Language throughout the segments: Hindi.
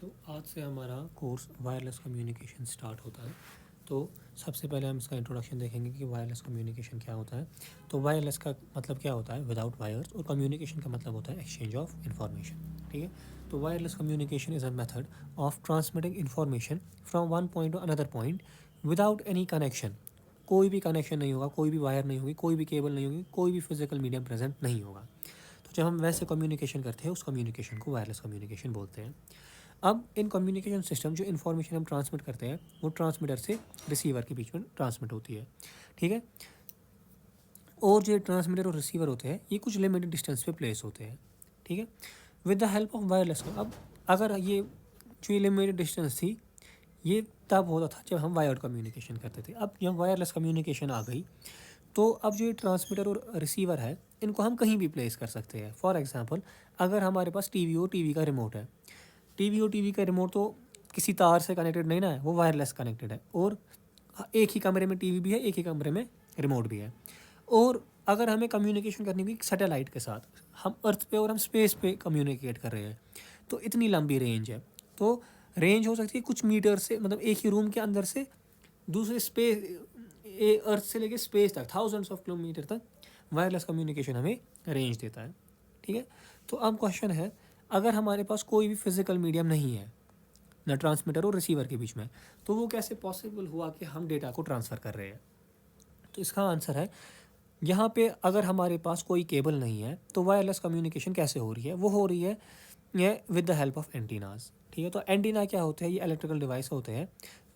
तो आज से हमारा कोर्स वायरलेस कम्युनिकेशन स्टार्ट होता है। तो सबसे पहले हम इसका इंट्रोडक्शन देखेंगे कि वायरलेस कम्युनिकेशन क्या होता है। तो वायरलेस का मतलब क्या होता है, विदाउट वायर्स, और कम्युनिकेशन का मतलब होता है एक्सचेंज ऑफ इन्फॉर्मेशन। ठीक है। तो wireless communication is a method of transmitting information from one point two another point without any connection. कोई भी कनेक्शन नहीं होगा, कोई भी वायर नहीं होगी, कोई भी केबल नहीं होगी, कोई भी फिजिकल मीडियम प्रेजेंट नहीं होगा। तो जब हम वैसे कम्युनिकेशन करते हैं उस कम्युनिकेशन को वायरलेस कम्युनिकेशन बोलते हैं। अब इन कम्युनिकेशन सिस्टम जो इन्फॉर्मेशन हम ट्रांसमिट करते हैं वो ट्रांसमीटर से रिसीवर के बीच में ट्रांसमिट होती है। ठीक है। और जो ट्रांसमीटर और रिसीवर होते हैं ये कुछ लिमिटेड डिस्टेंस पे प्लेस होते हैं। ठीक है। With the help of wireless, अब अगर ये जो लिमिटेड डिस्टेंस थी ये तब होता था जब हम वायर्ड कम्युनिकेशन करते थे। अब जब वायरलेस कम्युनिकेशन आ गई तो अब जो ये ट्रांसमीटर और रिसीवर है इनको हम कहीं भी प्लेस कर सकते हैं। फॉर एग्जांपल, अगर हमारे पास टीवी हो, टीवी का रिमोट है, टीवी और टीवी का रिमोट तो किसी तार से कनेक्टेड नहीं ना है, वो वायरलेस कनेक्टेड है। और एक ही कमरे में टीवी भी है, एक ही कमरे में रिमोट भी है। और अगर हमें कम्युनिकेशन करनी होगी सैटेलाइट के साथ, हम अर्थ पे और हम स्पेस पे कम्युनिकेट कर रहे हैं, तो इतनी लंबी रेंज है। तो रेंज हो सकती है कुछ मीटर से, मतलब एक ही रूम के अंदर से दूसरे स्पेस, अर्थ से लेके स्पेस तक, थाउजेंड्स ऑफ किलोमीटर तक वायरलेस कम्युनिकेशन हमें रेंज देता है। ठीक है। तो अब क्वेश्चन है, अगर हमारे पास कोई भी फिजिकल मीडियम नहीं है ना ट्रांसमीटर और रिसीवर के बीच में, तो वो कैसे पॉसिबल हुआ कि हम डेटा को ट्रांसफ़र कर रहे हैं। तो इसका आंसर है, यहाँ पे अगर हमारे पास कोई केबल नहीं है तो वायरलेस कम्युनिकेशन कैसे हो रही है, वो हो रही है ये with the help of antennas. ठीक है। तो एंटीना क्या होते हैं, ये इलेक्ट्रिकल डिवाइस होते हैं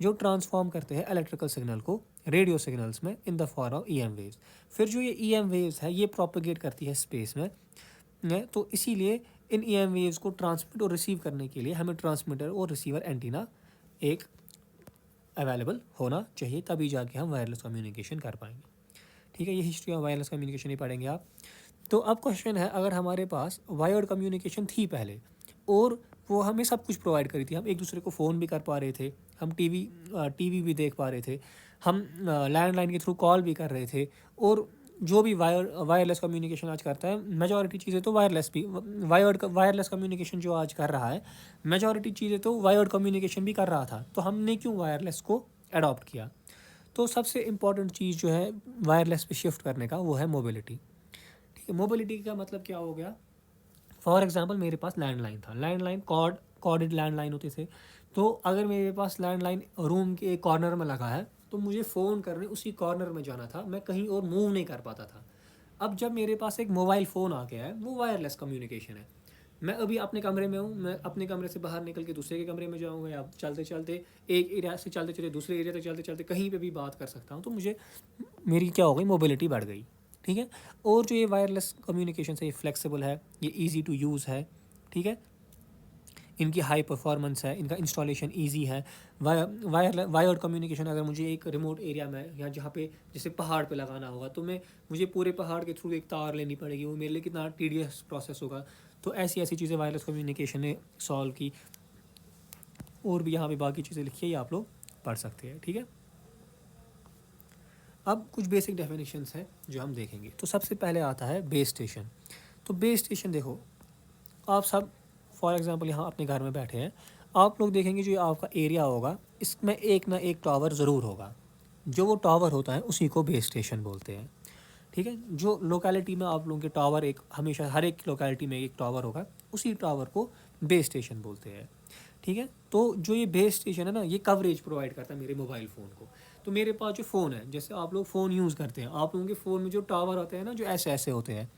जो ट्रांसफॉर्म करते हैं इलेक्ट्रिकल सिग्नल को रेडियो सिग्नल्स में in the form of EM waves. फिर जो ये ईएम वेव्स है ये प्रोपेगेट करती है स्पेस में। तो इसीलिए इन ईएम वेव्स को ट्रांसमिट और रिसीव करने के लिए हमें ट्रांसमीटर और रिसीवर एंटीना एक अवेलेबल होना चाहिए, तभी जाके हम वायरलेस कम्युनिकेशन कर पाएंगे। ठीक है। ये हिस्ट्री ऑफ वायरलेस कम्युनिकेशन ही पढ़ेंगे आप। तो अब क्वेश्चन है, अगर हमारे पास वायर्ड कम्युनिकेशन थी पहले और वो हमें सब कुछ प्रोवाइड करी थी, हम एक दूसरे को फ़ोन भी कर पा रहे थे, हम टीवी भी देख पा रहे थे, हम लैंडलाइन के थ्रू कॉल भी कर रहे थे, और जो भी वायरलेस कम्युनिकेशन आज करता है मेजॉरिटी चीज़ें तो वायरलेस भी, वायरलेस कम्युनिकेशन जो आज कर रहा है मेजॉरिटी चीज़ें तो वायर्ड कम्युनिकेशन भी कर रहा था, तो हमने क्यों वायरलेस को अडॉप्ट किया। तो सबसे इम्पॉर्टेंट चीज़ जो है वायरलेस पे शिफ्ट करने का वो है मोबिलिटी। ठीक है। मोबिलिटी का मतलब क्या हो गया, फॉर एग्जांपल मेरे पास लैंडलाइन था, लैंडलाइन कॉर्डेड लैंडलाइन होते थे। तो अगर मेरे पास लैंडलाइन रूम के एक कॉर्नर में लगा है तो मुझे फ़ोन करने उसी कॉर्नर में जाना था, मैं कहीं और मूव नहीं कर पाता था। अब जब मेरे पास एक मोबाइल फ़ोन आ गया है, वो वायरलेस कम्युनिकेशन है। मैं अभी अपने कमरे में हूँ, मैं अपने कमरे से बाहर निकल के दूसरे के कमरे में जाऊँगा, या चलते चलते एक एरिया से चलते चलते दूसरे एरिया तक चलते चलते कहीं पे भी बात कर सकता हूँ। तो मुझे, मेरी क्या हो गई, मोबिलिटी बढ़ गई। ठीक है। और जो ये वायरलेस कम्युनिकेशन है ये फ्लेक्सिबल है, ये ईजी टू यूज़ है। ठीक है। इनकी हाई परफॉर्मेंस है, इनका इंस्टॉलेशन ईजी है। वायर्ड कम्युनिकेशन, अगर मुझे एक रिमोट एरिया में या जहाँ पे जैसे पहाड़ पे लगाना होगा तो मुझे पूरे पहाड़ के थ्रू एक तार लेनी पड़ेगी, वो मेरे लिए कितना टीडियस प्रोसेस होगा। तो ऐसी ऐसी चीज़ें वायरलेस कम्युनिकेशन ने सॉल्व की। और भी यहाँ पे बाकी चीज़ें लिखी है, ये आप लोग पढ़ सकते हैं। ठीक है। अब कुछ बेसिक डेफिनेशंस हैं जो हम देखेंगे। तो सबसे पहले आता है बेस स्टेशन। तो बेस स्टेशन देखो, आप सब फॉर एग्जांपल यहाँ अपने घर में बैठे हैं, आप लोग देखेंगे जो आपका एरिया होगा इसमें एक ना एक टावर ज़रूर होगा। जो वो टावर होता है उसी को बेस स्टेशन बोलते हैं। ठीक है। जो लोकेलिटी में आप लोगों के टावर, एक हमेशा हर एक लोकेलिटी में एक टावर होगा, उसी टावर को बेस स्टेशन बोलते हैं। ठीक है। तो जो ये बेस स्टेशन है ना, ये कवरेज प्रोवाइड करता है मेरे मोबाइल फ़ोन को। तो मेरे पास जो फ़ोन है, जैसे आप लोग फ़ोन यूज़ करते हैं, आप लोगों के फ़ोन में जो टावर होते हैं ना, जो ऐसे ऐसे होते हैं,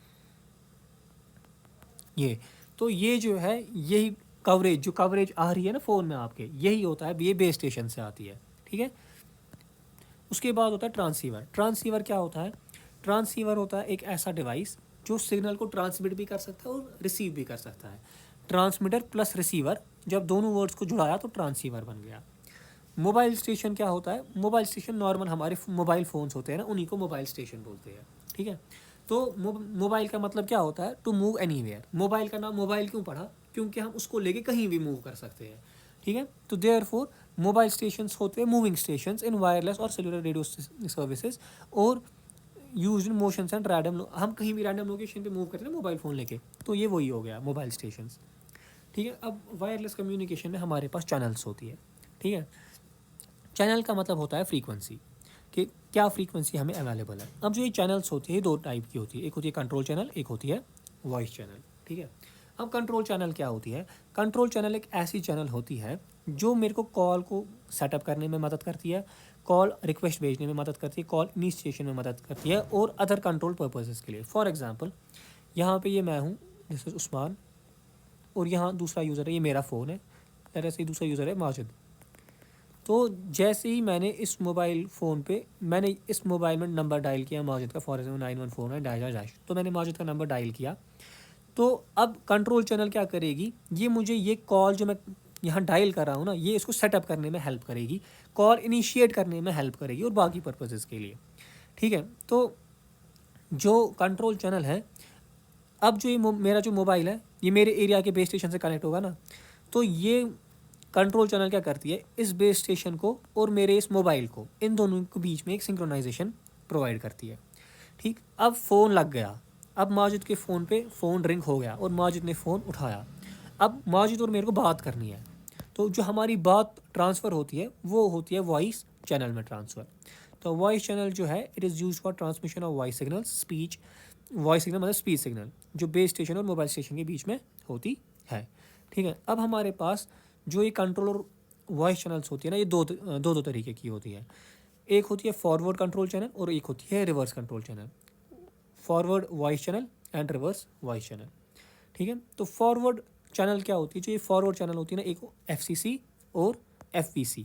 ये, तो ये जो है यही कवरेज, जो कवरेज आ रही है ना फ़ोन में आपके, यही होता है, ये बेस स्टेशन से आती है। ठीक है। उसके बाद होता है ट्रांसीवर। ट्रांसीवर क्या होता है, ट्रांसीवर होता है एक ऐसा डिवाइस जो सिग्नल को ट्रांसमिट भी कर सकता है और रिसीव भी कर सकता है। ट्रांसमीटर प्लस रिसीवर, जब दोनों वर्ड्स को जुड़ाया तो ट्रांसीवर बन गया। मोबाइल स्टेशन क्या होता है, मोबाइल स्टेशन नॉर्मल हमारे मोबाइल फ़ोन्स होते हैं ना, उन्हीं को मोबाइल स्टेशन बोलते हैं। ठीक है। तो मोबाइल का मतलब क्या होता है, टू मूव एनीवेयर। मोबाइल का नाम मोबाइल क्यों पड़ा, क्योंकि हम उसको लेके कहीं भी मूव कर सकते हैं। ठीक है। तो देयरफॉर मोबाइल स्टेशंस होते हैं मूविंग स्टेशंस इन वायरलेस और सेलुलर रेडियो सर्विसेज, और use in motions and random, हम कहीं भी रैंडम लोकेशन पे मूव करते हैं मोबाइल फ़ोन लेके, तो ये वही हो गया मोबाइल स्टेशंस। ठीक है। अब वायरलेस कम्युनिकेशन में हमारे पास चैनल्स होती है, ठीक है। चैनल का मतलब होता है फ्रीक्वेंसी, कि क्या फ्रीक्वेंसी हमें अवेलेबल है। अब जो ये चैनल्स होती है दो टाइप की होती है, एक होती है कंट्रोल चैनल, एक होती है वॉइस चैनल, ठीक है। अब कंट्रोल चैनल क्या होती है? कंट्रोल चैनल एक ऐसी चैनल होती है जो मेरे को कॉल को सेटअप करने में मदद करती है, कॉल रिक्वेस्ट भेजने में मदद करती है, कॉल इनिशिएशन में मदद करती है और अदर कंट्रोल पर्पसेस के लिए। फॉर एग्जांपल यहाँ पे ये मैं हूँ, दिस इज उस्मान, और यहाँ दूसरा यूज़र है, ये मेरा फ़ोन है, तरह से दूसरा यूज़र है माजिद। तो जैसे ही मैंने इस मोबाइल फ़ोन पे मैंने इस मोबाइल में नंबर डायल किया माजिद का, फॉर एग्जाम्पल 9149 डैश डैश, तो मैंने माजिद का नंबर डायल किया। तो अब कंट्रोल चैनल क्या करेगी, ये मुझे ये कॉल जो मैं यहाँ डायल कर रहा हूँ ना, ये इसको सेटअप करने में हेल्प करेगी, कॉल इनिशिएट करने में हेल्प करेगी और बाकी पर्पसेस के लिए, ठीक है। तो जो कंट्रोल चैनल है, अब जो ये मेरा जो मोबाइल है ये मेरे एरिया के बेस स्टेशन से कनेक्ट होगा ना, तो ये कंट्रोल चैनल क्या करती है, इस बेस स्टेशन को और मेरे इस मोबाइल को, इन दोनों के बीच में एक सिंक्रोनाइजेशन प्रोवाइड करती है, ठीक। अब फ़ोन लग गया, अब माजिद के फ़ोन पे फ़ोन रिंग हो गया और माजिद ने फ़ोन उठाया। अब माजिद और मेरे को बात करनी है, तो जो हमारी बात ट्रांसफ़र होती है वो होती है वॉइस चैनल में ट्रांसफ़र। तो वॉइस चैनल जो है it is use for transmission of voice signal, speech, voice signal मतलब स्पीच सिग्नल, जो बेस स्टेशन और मोबाइल स्टेशन के बीच में होती है, ठीक है। अब हमारे पास जो ये कंट्रोल और वॉइस चैनल्स होती है ना, ये दो तरीके की होती है। एक होती है फॉरवर्ड कंट्रोल चैनल और एक होती है reverse control channel, forward bias channel and reverse bias channel, ठीक है। तो फॉरवर्ड चैनल क्या होती है, जो ये फॉरवर्ड चैनल होती है ना, एक FCC और FVC,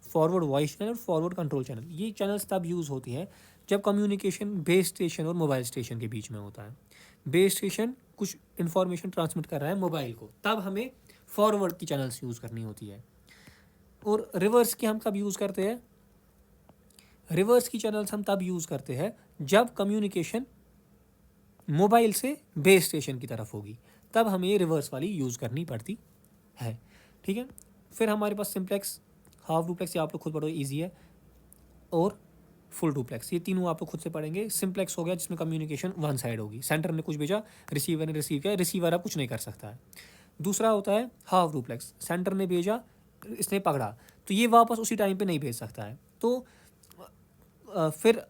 फॉरवर्ड वॉइस चैनल और फॉरवर्ड कंट्रोल चैनल। ये चैनल्स तब यूज़ होती है जब कम्युनिकेशन बेस स्टेशन और मोबाइल स्टेशन के बीच में होता है। बेस स्टेशन कुछ इन्फॉर्मेशन ट्रांसमिट कर रहा है मोबाइल को, तब हमें फॉरवर्ड की चैनल्स यूज़ करनी होती है। और रिवर्स की हम कब यूज़ करते हैं? रिवर्स की चैनल्स हम तब यूज़ करते हैं जब कम्युनिकेशन मोबाइल से बेस स्टेशन की तरफ होगी, तब हमें ये रिवर्स वाली यूज़ करनी पड़ती है, ठीक है। फिर हमारे पास सिंप्लेक्स, हाफ डुप्लेक्स, ये आप लोग खुद पढ़ो, ईजी है, और फुल डुप्लेक्स, ये तीनों आप लोग खुद से पढ़ेंगे। सिंप्लेक्स हो गया जिसमें कम्युनिकेशन वन साइड होगी, सेंटर ने कुछ भेजा, रिसीवर ने रिसीव किया, रिसीवर अब कुछ नहीं कर सकता है। दूसरा होता है हाफ डुप्लेक्स, सेंटर ने भेजा, इसने पकड़ा, तो ये वापस उसी टाइम पे नहीं भेज सकता है। तो फिर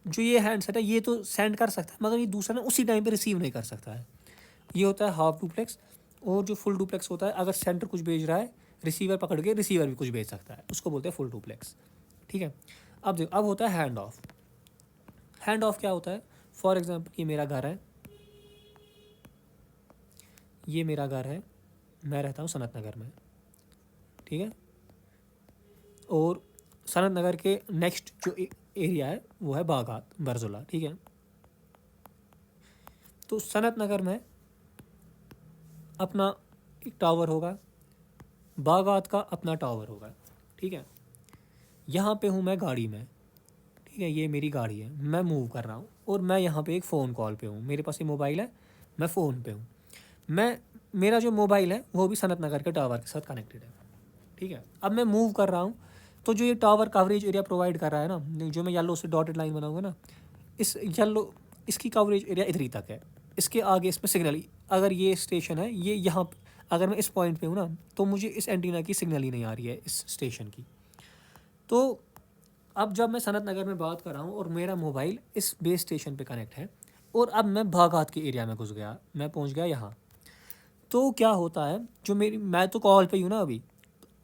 जो ये हैंडसेट है ये तो सेंड कर सकता है, मगर ये दूसरा ना उसी टाइम पे रिसीव नहीं कर सकता है। ये होता है हाफ डुप्लेक्स। और जो फुल डुप्लेक्स होता है, अगर सेंटर कुछ भेज रहा है, रिसीवर पकड़ के रिसीवर भी कुछ भेज सकता है, उसको बोलते हैं फुल डुप्लेक्स, ठीक है। अब देखो, अब होता है हैंड ऑफ। हैंड ऑफ क्या होता है? फॉर एग्जाम्पल ये मेरा घर है, ये मेरा घर है, मैं रहता हूँ सनत नगर में, ठीक है। और सनत नगर के नेक्स्ट जो एरिया है वो है बागात बरजुला, ठीक है। तो सनत नगर में अपना एक टावर होगा, बागात का अपना टावर होगा, ठीक है। यहाँ पे हूँ मैं गाड़ी में, ठीक है, ये मेरी गाड़ी है, मैं मूव कर रहा हूँ और मैं यहाँ पे एक फ़ोन कॉल पे हूँ, मेरे पास ये मोबाइल है, मैं फ़ोन पे हूँ। मेरा जो मोबाइल है वो भी सनत नगर के टावर के साथ कनेक्टेड है, ठीक है। अब मैं मूव कर रहा हूँ, तो जो ये टावर कवरेज एरिया प्रोवाइड कर रहा है ना, जो मैं येलो से डॉटेड लाइन बनाऊंगा ना, इस येलो, इसकी कवरेज एरिया इतनी तक है, इसके आगे इसमें सिग्नल, अगर ये स्टेशन है, ये यहाँ अगर मैं इस पॉइंट पे हूँ ना, तो मुझे इस एंटीना की सिग्नल ही नहीं आ रही है इस स्टेशन की। तो अब जब मैं सनत नगर में बात कर रहा हूँ और मेरा मोबाइल इस बेस स्टेशन पे कनेक्ट है, और अब मैं बागात के एरिया में घुस गया, मैं पहुँच गया यहाँ, तो क्या होता है, जो मैं तो कॉल पे ही हूँ ना अभी,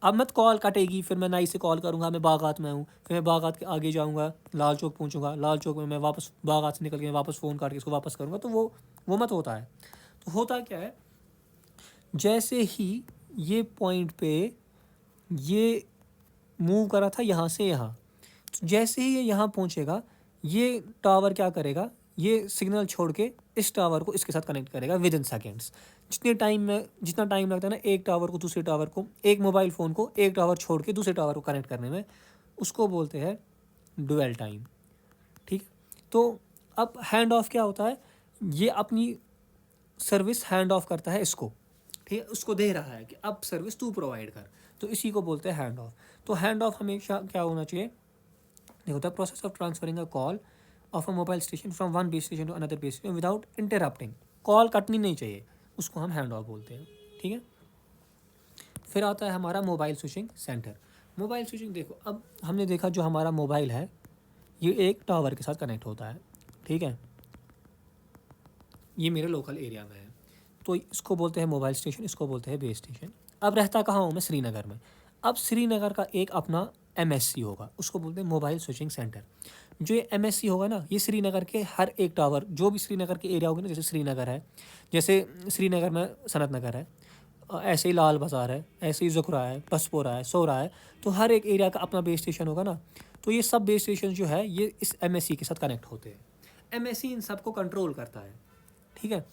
अब मत कॉल कटेगी, फिर मैं नई से कॉल करूँगा, मैं बागात में हूँ, फिर मैं बागात के आगे जाऊँगा, लाल चौक पहुँचूँगा, लाल चौक में मैं वापस बागात से निकल के वापस फ़ोन काट के इसको वापस करूँगा, तो वो मत होता है। तो होता क्या है, जैसे ही ये पॉइंट पे ये मूव करा था यहाँ से यहाँ, तो जैसे ही ये यहाँ पहुँचेगा, ये टावर क्या करेगा, ये सिग्नल छोड़ के इस टावर को इसके साथ कनेक्ट करेगा विद इन सेकेंड्स। जितना टाइम लगता है ना एक टावर को दूसरे टावर को, एक मोबाइल फ़ोन को एक टावर छोड़ के दूसरे टावर को कनेक्ट करने में, उसको बोलते हैं डुअल टाइम, ठीक। तो अब हैंड ऑफ क्या होता है, ये अपनी सर्विस हैंड ऑफ करता है इसको, ठीक है, उसको दे रहा है कि अब सर्विस तू प्रोवाइड कर, तो इसी को बोलते हैं हैंड ऑफ। तो हैंड ऑफ हमेशा क्या होना चाहिए, होता है process of transferring a call of a mobile station from one base station to another base station without interrupting. Call कटनी नहीं चाहिए, उसको हम हैंड ऑफ बोलते हैं, ठीक है। फिर आता है हमारा mobile switching centre. Mobile switching देखो, अब हमने देखा जो हमारा मोबाइल है ये एक टावर के साथ कनेक्ट होता है, ठीक है, ये मेरे लोकल एरिया में है, तो इसको बोलते हैं मोबाइल स्टेशन, इसको बोलते हैं बेस स्टेशन। अब रहता कहाँ हूँ मैं, श्रीनगर में। अब श्रीनगर का एक अपना एमएससी होगा, उसको बोलते हैं मोबाइल स्विचिंग सेंटर। जो ये एमएससी होगा ना, ये श्रीनगर के हर एक टावर, जो भी श्रीनगर के एरिया होगी ना, जैसे श्रीनगर है, जैसे श्रीनगर में सनत नगर है, ऐसे ही लाल बाज़ार है, ऐसे ही ज़ुकरा है, पसपोरा है, सोरा है, तो हर एक एरिया का अपना बेस स्टेशन होगा ना। तो ये सब बेस स्टेशन जो है ये इस एमएससी के साथ कनेक्ट होते हैं। एमएससी इन सबको कंट्रोल करता है, ठीक है।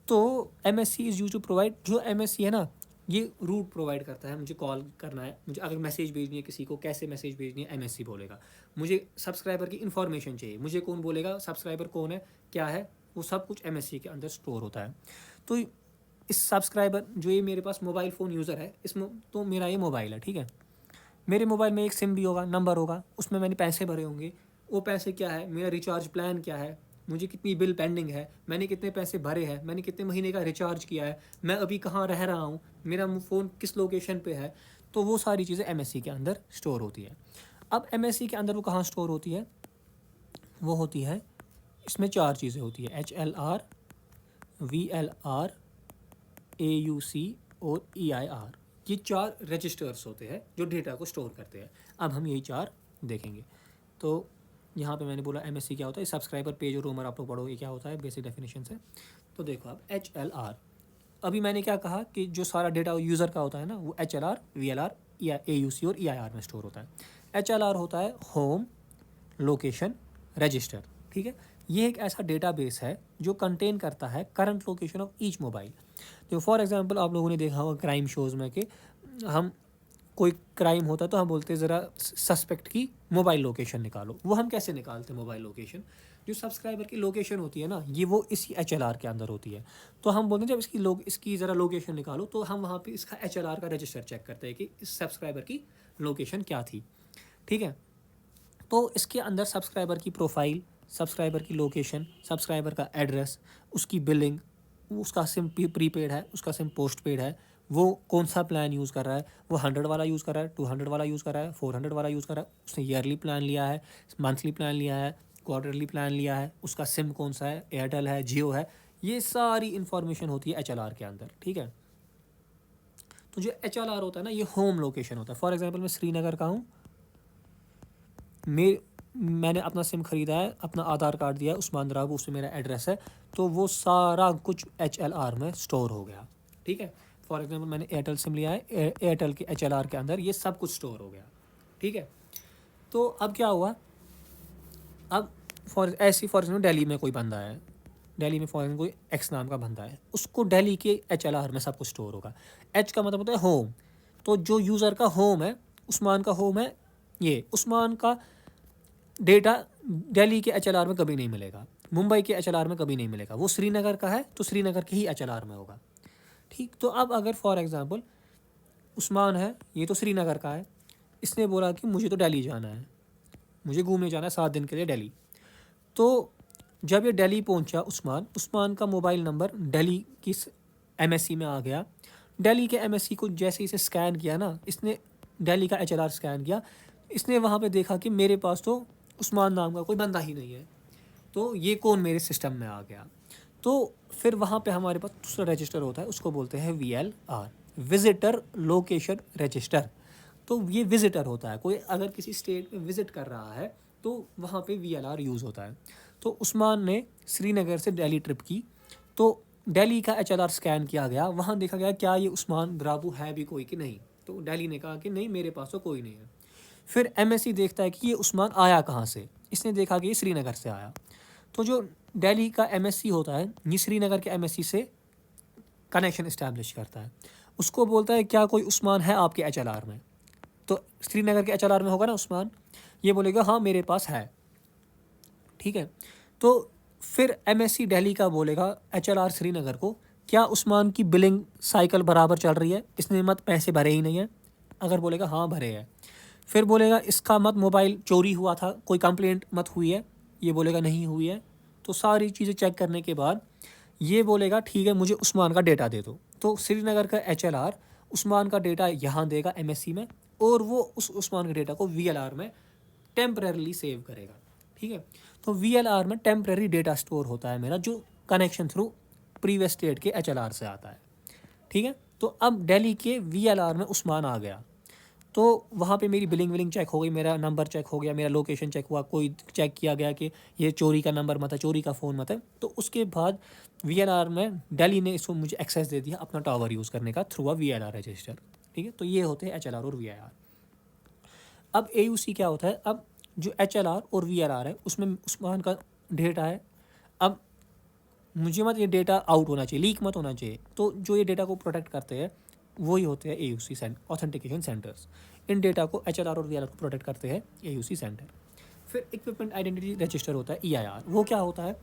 तो MSC is use to provide, जो एमएससी है ना ये रूट प्रोवाइड करता है। मुझे कॉल करना है, मुझे अगर मैसेज भेजनी है किसी को, कैसे मैसेज भेजनी है, एमएससी बोलेगा। मुझे सब्सक्राइबर की इन्फॉर्मेशन चाहिए, मुझे कौन बोलेगा सब्सक्राइबर कौन है, क्या है, वो सब कुछ एमएससी के अंदर स्टोर होता है। तो इस सब्सक्राइबर जो ये मेरे पास मोबाइल फ़ोन यूज़र है, इसमें तो मेरा ये मोबाइल है, ठीक है। मेरे मोबाइल में एक सिम भी होगा, नंबर होगा, उसमें मैंने पैसे भरे होंगे। वो पैसे क्या है, मेरा रिचार्ज प्लान क्या है, मुझे कितनी बिल पेंडिंग है, मैंने कितने पैसे भरे हैं, मैंने कितने महीने का रिचार्ज किया है, मैं अभी कहाँ रह रहा हूँ, मेरा फ़ोन किस लोकेशन पे है, तो वो सारी चीज़ें एमएससी के अंदर स्टोर होती है। अब एमएससी के अंदर वो कहाँ स्टोर होती है, वो होती है, इसमें 4 चीज़ें होती है, HLR, VLR, AUC और EIR। ये 4 रजिस्टर्स होते हैं जो डेटा को स्टोर करते हैं। अब हम यही 4 देखेंगे। तो यहाँ पे मैंने बोला एमएससी क्या होता है, सब्सक्राइबर पेज और रूमर आप लोग पढ़ो ये क्या होता है, बेसिक डेफिनेशन से। तो देखो अब HLR, अभी मैंने क्या कहा कि जो सारा डेटा यूज़र का होता है ना, वो HLR, VLR, AUC और EIR में स्टोर होता है। HLR होता है होम लोकेशन रजिस्टर, ठीक है। ये एक ऐसा डेटाबेस है जो कंटेन करता है current location of each mobile. तो फॉर एग्जांपल आप लोगों ने देखा होगा क्राइम शोज़ में कि हम कोई क्राइम होता है तो हम बोलते हैं ज़रा सस्पेक्ट की मोबाइल लोकेशन निकालो। वो हम कैसे निकालते हैं मोबाइल लोकेशन, जो सब्सक्राइबर की लोकेशन होती है ना, ये वो इसी HLR के अंदर होती है। तो हम बोलते हैं जब इसकी ज़रा लोकेशन निकालो, तो हम वहाँ पे इसका HLR का रजिस्टर चेक करते हैं कि इस सब्सक्राइबर की लोकेशन क्या थी, ठीक है। तो इसके अंदर सब्सक्राइबर की प्रोफाइल, सब्सक्राइबर की लोकेशन, सब्सक्राइबर का एड्रेस, उसकी बिलिंग, उसका सिम प्रीपेड है, उसका सिम पोस्ट पेड है, वो कौन सा प्लान यूज़ कर रहा है, वो 100 वाला यूज़ कर रहा है, 200 वाला यूज़ कर रहा है, 400 वाला यूज़ कर रहा है, उसने ईयरली प्लान लिया है, मंथली प्लान लिया है, क्वार्टरली प्लान लिया है, उसका सिम कौन सा है, एयरटेल है, जियो है, ये सारी इन्फॉर्मेशन होती है HLR के अंदर, ठीक है। तो जो HLR होता है ना, ये होम लोकेशन होता है। फॉर एग्जाम्पल मैं श्रीनगर का हूँ, मैंने अपना सिम ख़रीदा है, अपना आधार कार्ड दिया है उस्मान राबू, उसमें मेरा एड्रेस है, तो वो सारा कुछ HLR में स्टोर हो गया, ठीक है। फॉर एग्जांपल मैंने एयरटेल सिम लिया है, एयरटेल के HLR के अंदर ये सब कुछ स्टोर हो गया, ठीक है। तो अब क्या हुआ, अब फॉर एग्जाम्पल दिल्ली में कोई बंदा है, दिल्ली में फॉर एग्जाम्पल कोई एक्स नाम का बंदा है, उसको दिल्ली के HLR में सब कुछ स्टोर होगा। H का मतलब होता है होम, तो जो यूज़र का होम है, उस्मान का होम है, ये उस्मान का डेटा दिल्ली के HLR में कभी नहीं मिलेगा, मुंबई के HLR में कभी नहीं मिलेगा। वो श्रीनगर का है तो श्रीनगर के ही HLR में होगा, ठीक। तो अब अगर फॉर एग्जांपल उस्मान है, ये तो श्रीनगर का है, इसने बोला कि मुझे तो दिल्ली जाना है, मुझे घूमने जाना है 7 दिन के लिए दिल्ली। तो जब ये दिल्ली पहुंचा उस्मान का मोबाइल नंबर दिल्ली की एमएससी में आ गया। दिल्ली के एमएससी को जैसे इसे स्कैन किया ना, इसने दिल्ली का HLR स्कैन किया, इसने वहाँ पे देखा कि मेरे पास तो उस्मान नाम का कोई बंदा ही नहीं है, तो ये कौन मेरे सिस्टम में आ गया। तो फिर वहाँ पे हमारे पास दूसरा रजिस्टर होता है, उसको बोलते हैं VLR, विजिटर लोकेशन रजिस्टर। तो ये विजिटर होता है, कोई अगर किसी स्टेट में विजिट कर रहा है तो वहाँ पे VLR यूज़ होता है। तो उस्मान ने श्रीनगर से दिल्ली ट्रिप की, तो दिल्ली का HLR स्कैन किया गया, वहाँ देखा गया क्या ये उस्मान द्राबू है भी कोई कि नहीं, तो दिल्ली ने कहा कि नहीं मेरे पास तो कोई नहीं है। फिर एमएससी देखता है कि ये उस्मान आया कहाँ से, इसने देखा कि ये श्रीनगर से आया। तो जो दिल्ली का एमएससी होता है ये श्रीनगर के एमएससी से कनेक्शन इस्टेब्लिश करता है, उसको बोलता है क्या कोई उस्मान है आपके HLR में, तो श्रीनगर के HLR में होगा ना उस्मान, ये बोलेगा हाँ मेरे पास है, ठीक है। तो फिर एमएससी दिल्ली का बोलेगा HLR श्रीनगर को क्या उस्मान की बिलिंग साइकिल बराबर चल रही है, इसने मत पैसे भरे ही नहीं है, अगर बोलेगा हाँ भरे है, फिर बोलेगा इसका मत मोबाइल चोरी हुआ था, कोई कंप्लेंट मत हुई है, ये बोलेगा नहीं हुई है। तो सारी चीज़ें चेक करने के बाद ये बोलेगा ठीक है मुझे उस्मान का डेटा दे दो। तो श्रीनगर का HLR उस्मान का डेटा यहाँ देगा MSC में, और वो उस उस्मान के डेटा को VLR में टेम्परेरली सेव करेगा। ठीक है, तो VLR में टेम्परेरी डेटा स्टोर होता है मेरा, जो कनेक्शन थ्रू प्रीवियस स्टेट के HLR से आता है। ठीक है, तो अब दिल्ली के VLR में उस्मान आ गया, तो वहाँ पे मेरी बिलिंग विलिंग चेक हो गई, मेरा नंबर चेक हो गया, मेरा लोकेशन चेक हुआ, कोई चेक किया गया कि ये चोरी का नंबर मत है, चोरी का फ़ोन मत है। तो उसके बाद VLR में दिल्ली ने इसको मुझे एक्सेस दे दिया अपना टावर यूज़ करने का थ्रू VLR रजिस्टर। ठीक है, तो ये होते हैं HLR और VLR। अब AUC क्या होता है, अब जो HLR और VLR है उसमें उस्मान का डेटा है। अब मुझे मत ये डेटा आउट होना चाहिए, लीक मत होना चाहिए, तो जो ये डेटा को प्रोटेक्ट करते हैं वही होते हैं AUC ऑथेंटिकेशन सेंटर्स। इन डेटा को HLR और VLR को प्रोटेक्ट करते हैं AUC सेंटर। फिर इक्विपमेंट आइडेंटिटी रजिस्टर होता है EIR। वो क्या होता है,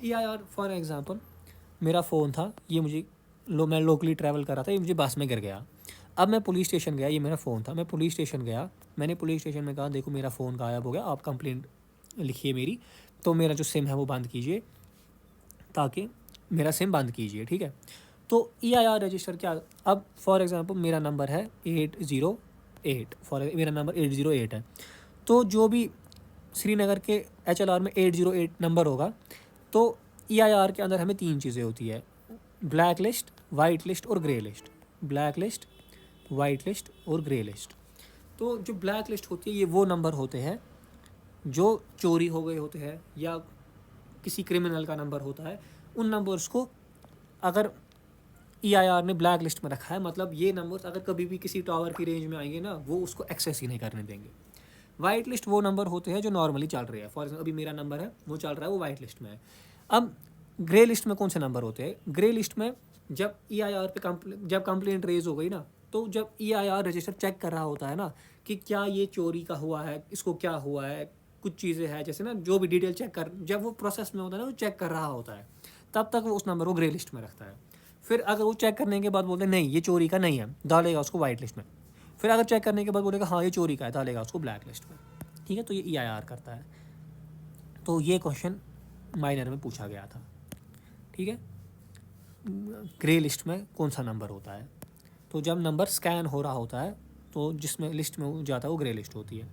EIR फॉर एग्जांपल मेरा फ़ोन था, ये मुझे मैं लोकली ट्रैवल कर रहा था, ये मुझे बस में गिर गया। अब मैं पुलिस स्टेशन गया, ये मेरा फ़ोन था, मैं पुलिस स्टेशन गया, मैंने पुलिस स्टेशन में कहा देखो मेरा फ़ोन गायब हो गया, आप कंप्लेंट लिखिए मेरी, तो मेरा जो सिम है वो बंद कीजिए, ताकि मेरा सिम बंद कीजिए। ठीक है, तो EIR रजिस्टर क्या, अब फॉर एग्जांपल मेरा नंबर है 808, मेरा नंबर 808 है, तो जो भी श्रीनगर के HLR में 808 नंबर होगा, तो EIR के अंदर हमें 3 चीज़ें होती है, ब्लैक लिस्ट, वाइट लिस्ट और grey list. Black list, white list और ग्रे लिस्ट। तो जो ब्लैक लिस्ट होती है ये वो नंबर होते हैं जो चोरी हो गए होते हैं या किसी क्रिमिनल का नंबर होता है। उन नंबर्स को अगर EIR ने ब्लैक लिस्ट में रखा है, मतलब ये नंबर्स अगर कभी भी किसी टावर की रेंज में आएंगे ना, वो उसको एक्सेस ही नहीं करने देंगे। वाइट लिस्ट वो नंबर होते हैं जो नॉर्मली चल रहे हैं, फॉर एग्जाम्पल अभी मेरा नंबर है वो चल रहा है, वो वाइट लिस्ट में है। अब ग्रे लिस्ट में कौन से नंबर होते हैं, ग्रे लिस्ट में जब EIR पे जब कंप्लेंट रेज हो गई ना, तो जब EIR रजिस्टर चेक कर रहा होता है ना कि क्या ये चोरी का हुआ है, इसको क्या हुआ है, कुछ चीज़ें हैं जैसे ना, जो भी डिटेल चेक कर, जब वो प्रोसेस में होता है ना, वो चेक कर रहा होता है, तब तक वो उस नंबर को ग्रे लिस्ट में रखता है। फिर अगर वो चेक करने के बाद बोलते हैं नहीं ये चोरी का नहीं है, डालेगा उसको वाइट लिस्ट में। फिर अगर चेक करने के बाद बोलेगा हाँ ये चोरी का है, डालेगा उसको ब्लैक लिस्ट में। ठीक है, तो ये EIR करता है। तो ये क्वेश्चन माइनर में पूछा गया था। ठीक है, ग्रे लिस्ट में कौन सा नंबर होता है, तो जब नंबर स्कैन हो रहा होता है तो जिसमें लिस्ट में जाता है वो ग्रे लिस्ट होती है।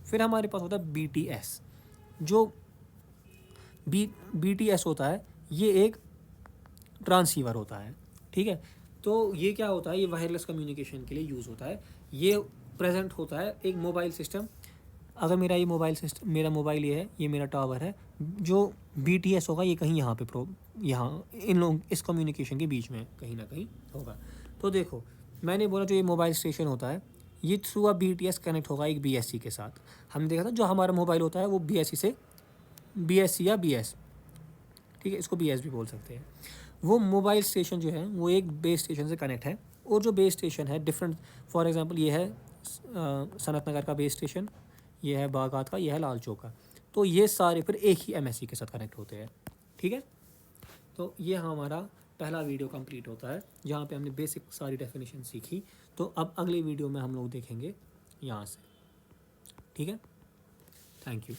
फिर हमारे पास होता है BTS। जो BTS होता है ये एक ट्रांसीवर होता है। ठीक है, तो ये क्या होता है, ये वायरलेस कम्युनिकेशन के लिए यूज़ होता है। ये प्रेजेंट होता है एक मोबाइल सिस्टम, अगर मेरा ये मोबाइल सिस्टम, मेरा मोबाइल ये है, ये मेरा टावर है, जो BTS होगा ये कहीं यहाँ पे यहाँ इन लोग इस कम्युनिकेशन के बीच में कहीं ना कहीं होगा। तो देखो मैंने बोला जो ये मोबाइल स्टेशन होता है ये थ्रू अ BTS कनेक्ट होगा एक BSC के साथ। हमने देखा था जो हमारा मोबाइल होता है वो BSC या BS, ठीक है, इसको BS भी बोल सकते हैं। वो मोबाइल स्टेशन जो है वो एक बेस स्टेशन से कनेक्ट है, और जो बेस स्टेशन है डिफरेंट, फॉर एग्जांपल ये है सनत नगर का बेस स्टेशन, ये है बागात का, ये है लाल चौक का, तो ये सारे फिर एक ही MSC के साथ कनेक्ट होते हैं। ठीक है, तो ये हमारा पहला वीडियो कंप्लीट होता है जहाँ पे हमने बेसिक सारी डेफिनेशन सीखी। तो अब अगले वीडियो में हम लोग देखेंगे यहाँ से। ठीक है, थैंक यू।